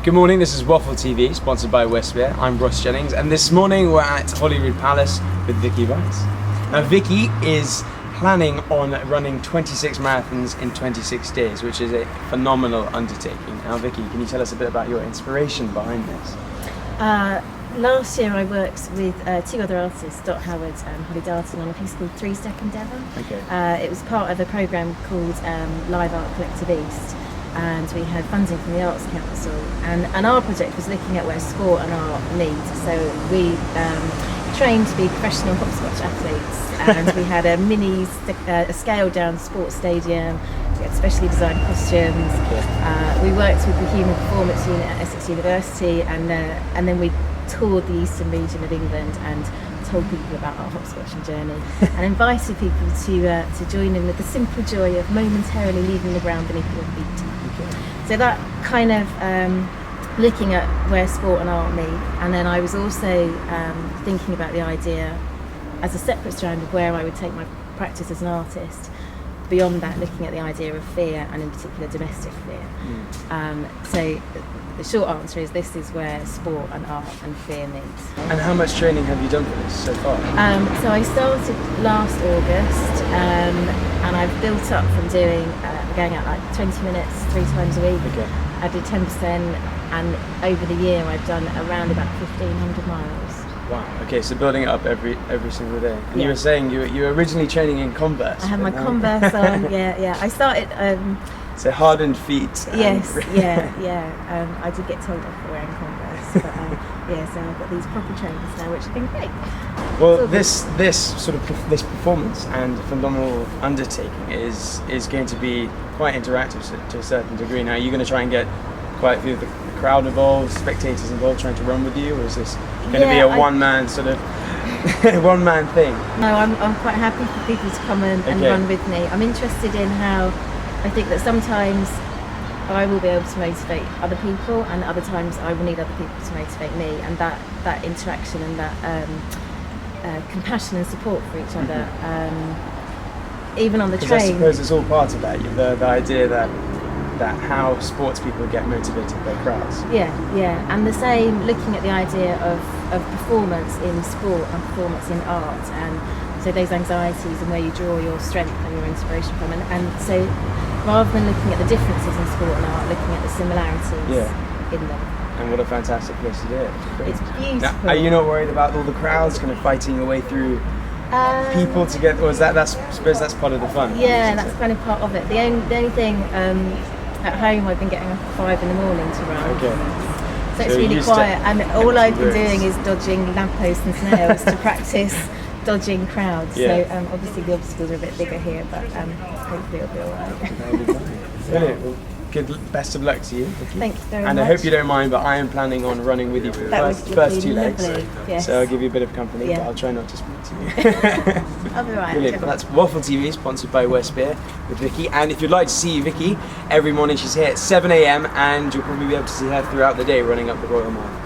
Good morning, this is Waffle TV, sponsored by Westbeer. I'm Ross Jennings, and this morning we're at Holyrood Palace with Vicki Weitz. Now Vicki is planning on running 26 marathons in 26 days, which is a phenomenal undertaking. Now Vicki, can you tell us a bit about your inspiration behind this? Last year I worked with two other artists, Dot Howard and Holly Darton, on a piece called 3 Step Endeavour. Okay. It was part of a programme called Live Art Collective East, and we had funding from the Arts Council, and our project was looking at where sport and art meet. So we trained to be professional hopscotch athletes, and we had a scaled down sports stadium. We had specially designed costumes. We worked with the Human Performance Unit at Essex University, and then we toured the eastern region of England and told people about our hopscotching journey and invited people to join in with the simple joy of momentarily leaving the ground beneath your feet. Okay. So that kind of looking at where sport and art meet, and then I was also thinking about the idea as a separate strand of where I would take my practice as an artist. Beyond that, looking at the idea of fear, and in particular domestic fear. So the short answer is this is where sport and art and fear meet. And how much training have you done for this so far? So I started last August, and I've built up from going out like 20 minutes 3 times a week. Okay. I did 10%, and over the year I've done around about 1,500 miles. Wow. Okay, so building it up every single day. And Yeah. you were saying you were originally training in Converse. I had my but now- Converse on. Yeah. I started. So hardened feet. Yes, I did get told off for wearing Converse, but so I've got these proper trainers now, which have been great. Well, this performance and phenomenal undertaking is going to be quite interactive to a certain degree. Now, are you going to try and get quite a few of the crowd involved, spectators involved, trying to run with you, or is this going to be a one-man sort of one-man thing? No, I'm quite happy for people to come and run with me. I'm interested in how I think that sometimes I will be able to motivate other people, and other times I will need other people to motivate me, and that interaction and that compassion and support for each other. Even on the train. I suppose it's all part of that. The idea that how sports people get motivated by crowds. Yeah, and the same, looking at the idea of performance in sport and performance in art, and so those anxieties and where you draw your strength and your inspiration from, and so rather than looking at the differences in sport and art, looking at the similarities in them. And what a fantastic place to do it. It's beautiful. Now, are you not worried about all the crowds kind of fighting your way through people to get, or is I suppose that's part of the fun? Yeah, that's kind of part of it. The only thing, at home I've been getting up at 5 in the morning to run. Okay. So it's really quiet, and all I've been doing is dodging lampposts and snails to practice dodging crowds. Yeah. So obviously the obstacles are a bit bigger here, but hopefully it'll be alright. That'll be fine. Brilliant. Well, best of luck to you, Vicki. Thank you very much. And I hope you don't mind, but I am planning on running with you for the first 2 legs. Yes. So I'll give you a bit of company, but I'll try not to speak to you. I'll be right. Brilliant. Well, that's Waffle TV, sponsored by Westbeer with Vicki. And if you'd like to see Vicki, every morning she's here at 7 a.m. and you'll probably be able to see her throughout the day running up the Royal Mile.